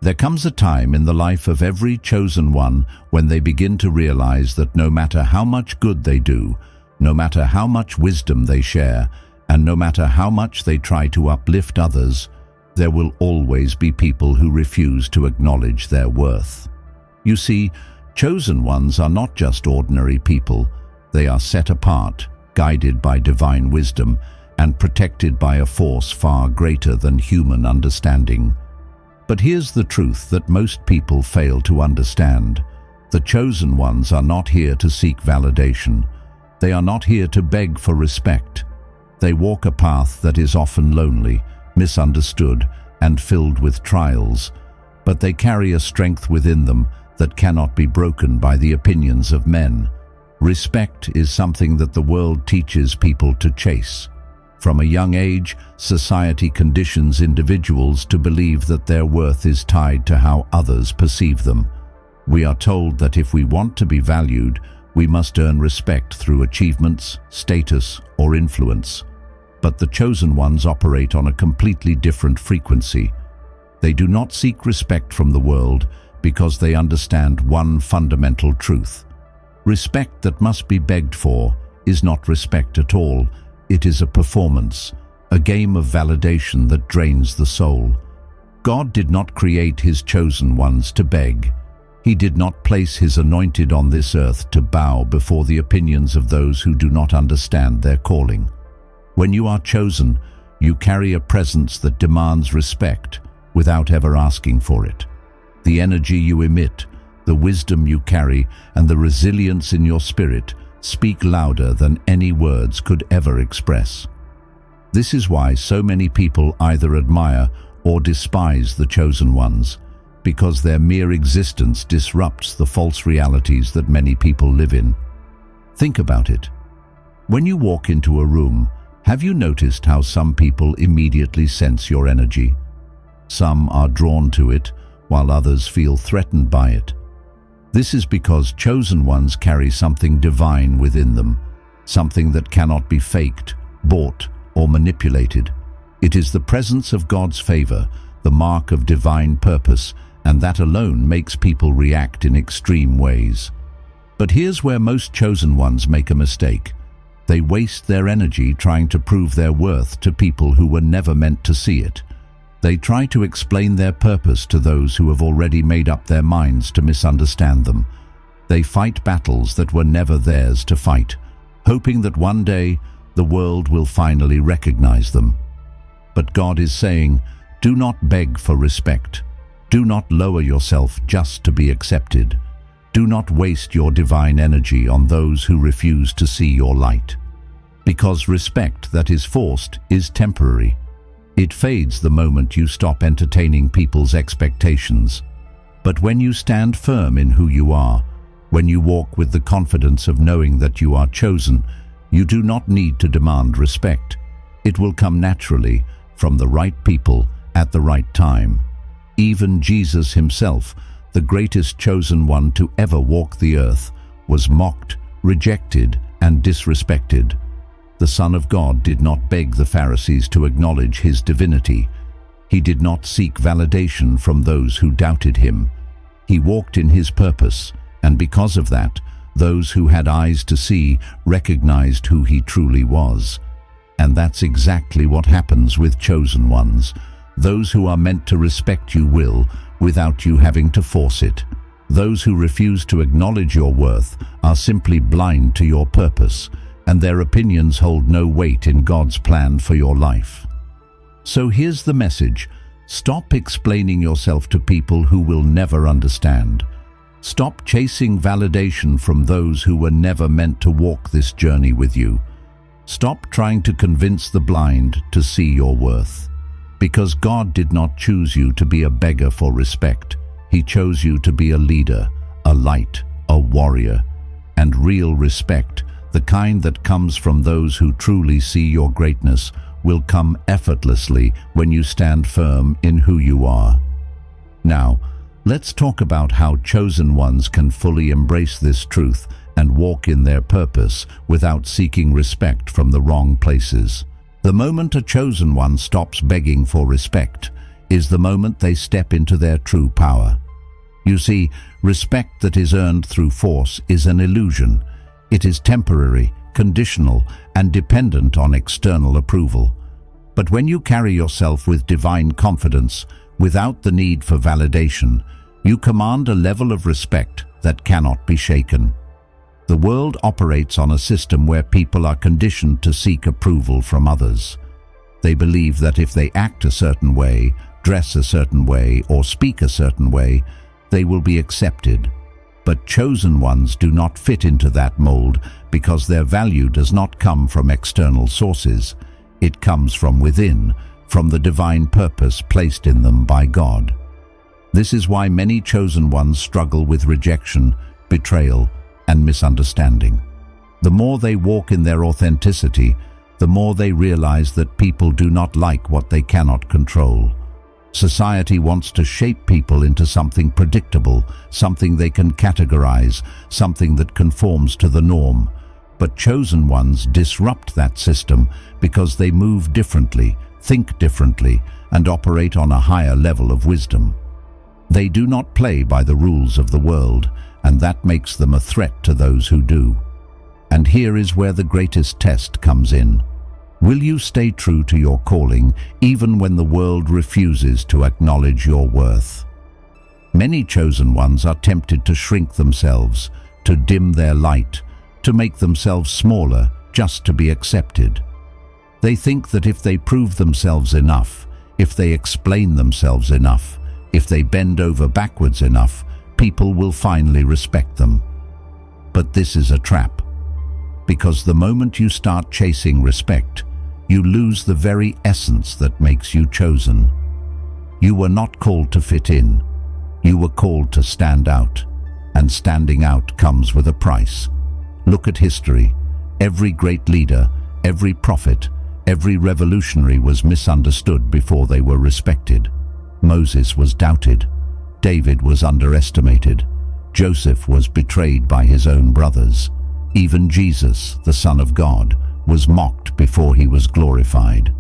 There comes a time in the life of every chosen one when they begin to realize that no matter how much good they do, no matter how much wisdom they share, and no matter how much they try to uplift others, there will always be people who refuse to acknowledge their worth. You see, chosen ones are not just ordinary people. They are set apart, guided by divine wisdom, and protected by a force far greater than human understanding. But here's the truth that most people fail to understand. The chosen ones are not here to seek validation. They are not here to beg for respect. They walk a path that is often lonely, misunderstood, and filled with trials, but they carry a strength within them that cannot be broken by the opinions of men. Respect is something that the world teaches people to chase. From a young age, society conditions individuals to believe that their worth is tied to how others perceive them. We are told that if we want to be valued, we must earn respect through achievements, status, or influence. But the chosen ones operate on a completely different frequency. They do not seek respect from the world because they understand one fundamental truth. Respect that must be begged for is not respect at all. It is a performance, a game of validation that drains the soul. God did not create his chosen ones to beg. He did not place his anointed on this earth to bow before the opinions of those who do not understand their calling. When you are chosen, you carry a presence that demands respect without ever asking for it. The energy you emit, the wisdom you carry, and the resilience in your spirit speak louder than any words could ever express. This is why so many people either admire or despise the chosen ones, because their mere existence disrupts the false realities that many people live in. Think about it. When you walk into a room, have you noticed how some people immediately sense your energy? Some are drawn to it, while others feel threatened by it. This is because chosen ones carry something divine within them, something that cannot be faked, bought, or manipulated. It is the presence of God's favor, the mark of divine purpose, and that alone makes people react in extreme ways. But here's where most chosen ones make a mistake. They waste their energy trying to prove their worth to people who were never meant to see it. They try to explain their purpose to those who have already made up their minds to misunderstand them. They fight battles that were never theirs to fight, hoping that one day the world will finally recognize them. But God is saying, do not beg for respect. Do not lower yourself just to be accepted. Do not waste your divine energy on those who refuse to see your light. Because respect that is forced is temporary. It fades the moment you stop entertaining people's expectations. But when you stand firm in who you are, when you walk with the confidence of knowing that you are chosen, you do not need to demand respect. It will come naturally from the right people at the right time. Even Jesus himself, the greatest chosen one to ever walk the earth, was mocked, rejected, and disrespected. The Son of God did not beg the Pharisees to acknowledge his divinity. He did not seek validation from those who doubted him. He walked in his purpose, and because of that, those who had eyes to see recognized who he truly was. And that's exactly what happens with chosen ones. Those who are meant to respect you will, without you having to force it. Those who refuse to acknowledge your worth are simply blind to your purpose, and their opinions hold no weight in God's plan for your life. So here's the message. Stop explaining yourself to people who will never understand. Stop chasing validation from those who were never meant to walk this journey with you. Stop trying to convince the blind to see your worth. Because God did not choose you to be a beggar for respect. He chose you to be a leader, a light, a warrior. And real respect, the kind that comes from those who truly see your greatness, will come effortlessly when you stand firm in who you are. Now, let's talk about how chosen ones can fully embrace this truth and walk in their purpose without seeking respect from the wrong places. The moment a chosen one stops begging for respect, is the moment they step into their true power. You see, respect that is earned through force is an illusion. It is temporary, conditional, and dependent on external approval. But when you carry yourself with divine confidence, without the need for validation, you command a level of respect that cannot be shaken. The world operates on a system where people are conditioned to seek approval from others. They believe that if they act a certain way, dress a certain way, or speak a certain way, they will be accepted. But chosen ones do not fit into that mold because their value does not come from external sources. It comes from within, from the divine purpose placed in them by God. This is why many chosen ones struggle with rejection, betrayal, and misunderstanding. The more they walk in their authenticity, the more they realize that people do not like what they cannot control. Society wants to shape people into something predictable, something they can categorize, something that conforms to the norm. But chosen ones disrupt that system because they move differently, think differently, and operate on a higher level of wisdom. They do not play by the rules of the world, and that makes them a threat to those who do. And here is where the greatest test comes in. Will you stay true to your calling even when the world refuses to acknowledge your worth? Many chosen ones are tempted to shrink themselves, to dim their light, to make themselves smaller just to be accepted. They think that if they prove themselves enough, if they explain themselves enough, if they bend over backwards enough, people will finally respect them. But this is a trap, because the moment you start chasing respect, you lose the very essence that makes you chosen. You were not called to fit in. You were called to stand out, and standing out comes with a price. Look at history. Every great leader, every prophet, every revolutionary was misunderstood before they were respected. Moses was doubted. David was underestimated. Joseph was betrayed by his own brothers. Even Jesus, the Son of God, was mocked before he was glorified.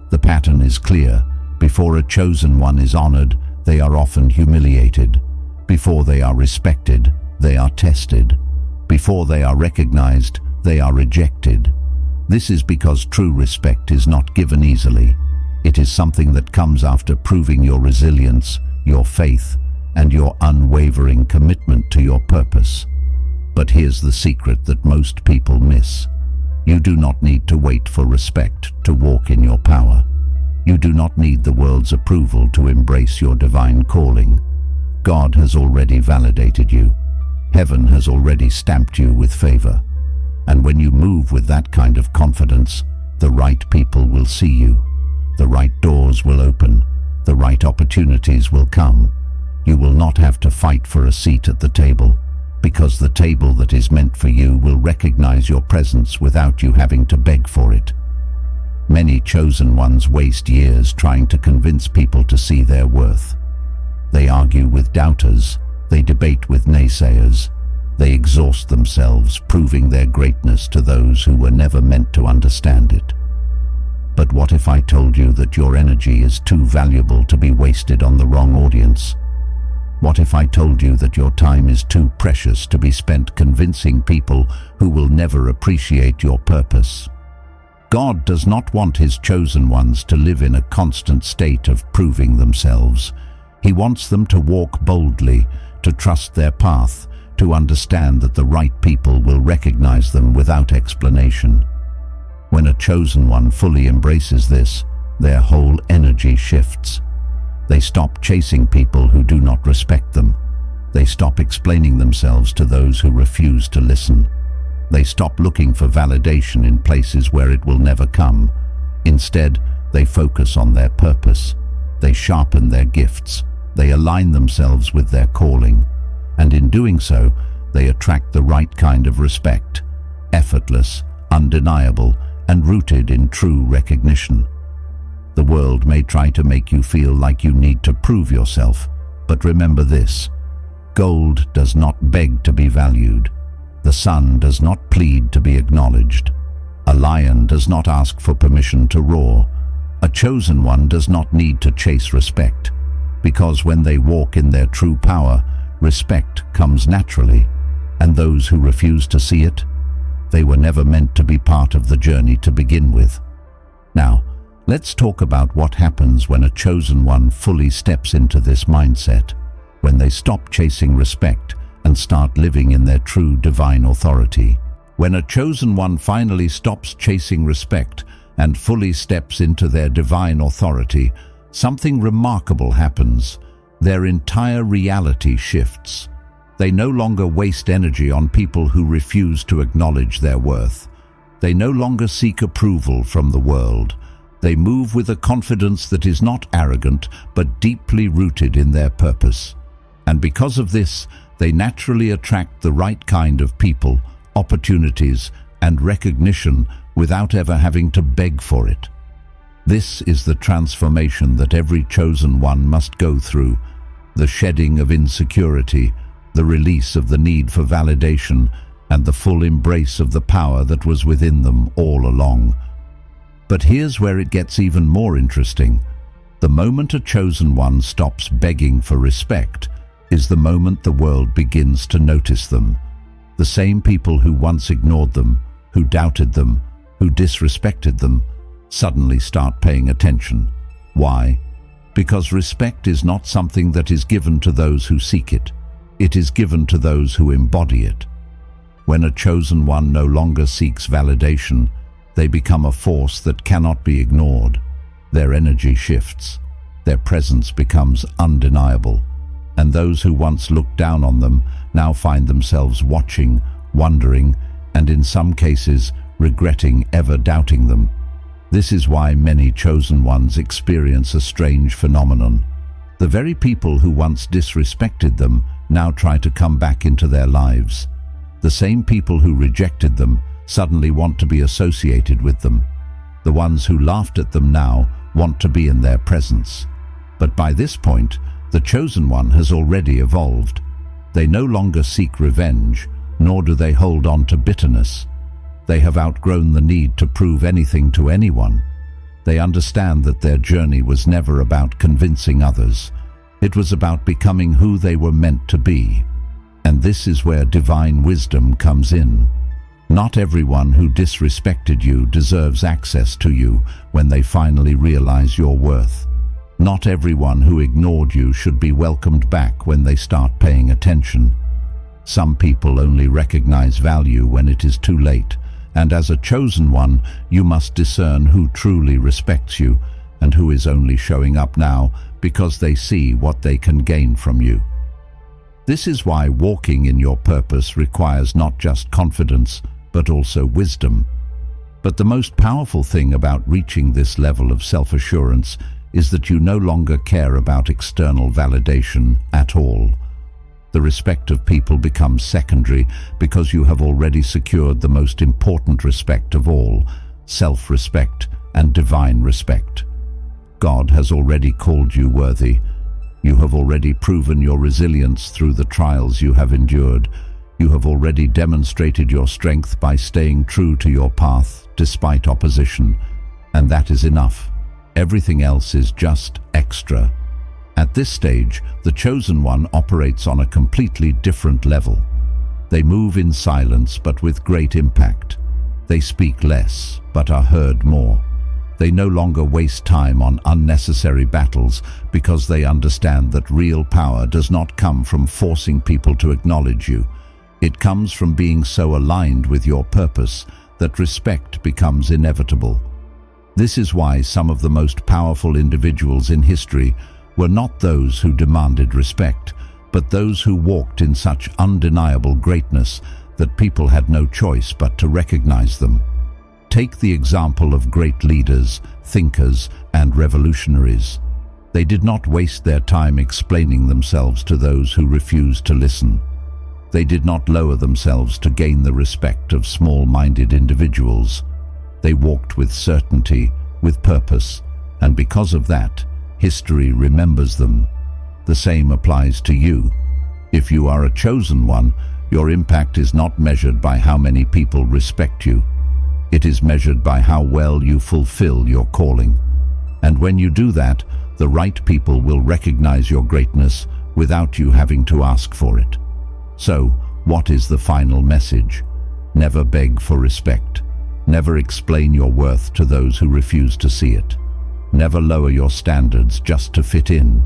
The pattern is clear. Before a chosen one is honored, they are often humiliated. Before they are respected, they are tested. Before they are recognized, they are rejected. This is because true respect is not given easily. It is something that comes after proving your resilience, your faith, and your unwavering commitment to your purpose. But here's the secret that most people miss. You do not need to wait for respect to walk in your power. You do not need the world's approval to embrace your divine calling. God has already validated you. Heaven has already stamped you with favor. And when you move with that kind of confidence, the right people will see you. The right doors will open. The right opportunities will come. You will not have to fight for a seat at the table, because the table that is meant for you will recognize your presence without you having to beg for it. Many chosen ones waste years trying to convince people to see their worth. They argue with doubters, they debate with naysayers, they exhaust themselves proving their greatness to those who were never meant to understand it. But what if I told you that your energy is too valuable to be wasted on the wrong audience? What if I told you that your time is too precious to be spent convincing people who will never appreciate your purpose? God does not want his chosen ones to live in a constant state of proving themselves. He wants them to walk boldly, to trust their path, to understand that the right people will recognize them without explanation. When a chosen one fully embraces this, their whole energy shifts. They stop chasing people who do not respect them. They stop explaining themselves to those who refuse to listen. They stop looking for validation in places where it will never come. Instead, they focus on their purpose. They sharpen their gifts. They align themselves with their calling. And in doing so, they attract the right kind of respect, effortless, undeniable, and rooted in true recognition. The world may try to make you feel like you need to prove yourself, but remember this: gold does not beg to be valued. The sun does not plead to be acknowledged. A lion does not ask for permission to roar. A chosen one does not need to chase respect, because when they walk in their true power, respect comes naturally, and those who refuse to see it, they were never meant to be part of the journey to begin with. Now, let's talk about what happens when a chosen one fully steps into this mindset, when they stop chasing respect and start living in their true divine authority. When a chosen one finally stops chasing respect and fully steps into their divine authority, something remarkable happens. Their entire reality shifts. They no longer waste energy on people who refuse to acknowledge their worth. They no longer seek approval from the world. They move with a confidence that is not arrogant, but deeply rooted in their purpose. And because of this, they naturally attract the right kind of people, opportunities, and recognition without ever having to beg for it. This is the transformation that every chosen one must go through, the shedding of insecurity, the release of the need for validation, and the full embrace of the power that was within them all along. But here's where it gets even more interesting. The moment a chosen one stops begging for respect is the moment the world begins to notice them. The same people who once ignored them, who doubted them, who disrespected them, suddenly start paying attention. Why? Because respect is not something that is given to those who seek it. It is given to those who embody it. When a chosen one no longer seeks validation, they become a force that cannot be ignored. Their energy shifts. Their presence becomes undeniable. And those who once looked down on them now find themselves watching, wondering, and in some cases regretting ever doubting them. This is why many chosen ones experience a strange phenomenon. The very people who once disrespected them now try to come back into their lives. The same people who rejected them suddenly want to be associated with them. The ones who laughed at them now want to be in their presence. But by this point, the chosen one has already evolved. They no longer seek revenge, nor do they hold on to bitterness. They have outgrown the need to prove anything to anyone. They understand that their journey was never about convincing others. It was about becoming who they were meant to be. And this is where divine wisdom comes in. Not everyone who disrespected you deserves access to you when they finally realize your worth. Not everyone who ignored you should be welcomed back when they start paying attention. Some people only recognize value when it is too late, and as a chosen one, you must discern who truly respects you and who is only showing up now because they see what they can gain from you. This is why walking in your purpose requires not just confidence, but also wisdom. But the most powerful thing about reaching this level of self-assurance is that you no longer care about external validation at all. The respect of people becomes secondary because you have already secured the most important respect of all, self-respect and divine respect. God has already called you worthy. You have already proven your resilience through the trials you have endured. You have already demonstrated your strength by staying true to your path despite opposition, and that is enough. Everything else is just extra. At this stage, the chosen one operates on a completely different level. They move in silence but with great impact. They speak less but are heard more. They no longer waste time on unnecessary battles because they understand that real power does not come from forcing people to acknowledge you. It comes from being so aligned with your purpose that respect becomes inevitable. This is why some of the most powerful individuals in history were not those who demanded respect, but those who walked in such undeniable greatness that people had no choice but to recognize them. Take the example of great leaders, thinkers, and revolutionaries. They did not waste their time explaining themselves to those who refused to listen. They did not lower themselves to gain the respect of small-minded individuals. They walked with certainty, with purpose, and because of that, history remembers them. The same applies to you. If you are a chosen one, your impact is not measured by how many people respect you. It is measured by how well you fulfill your calling. And when you do that, the right people will recognize your greatness without you having to ask for it. So, what is the final message? Never beg for respect. Never explain your worth to those who refuse to see it. Never lower your standards just to fit in.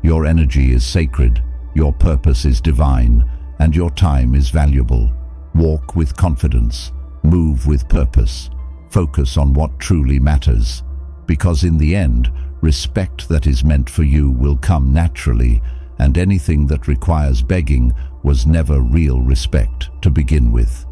Your energy is sacred, your purpose is divine, and your time is valuable. Walk with confidence, move with purpose, focus on what truly matters. Because in the end, respect that is meant for you will come naturally, and anything that requires begging was never real respect to begin with.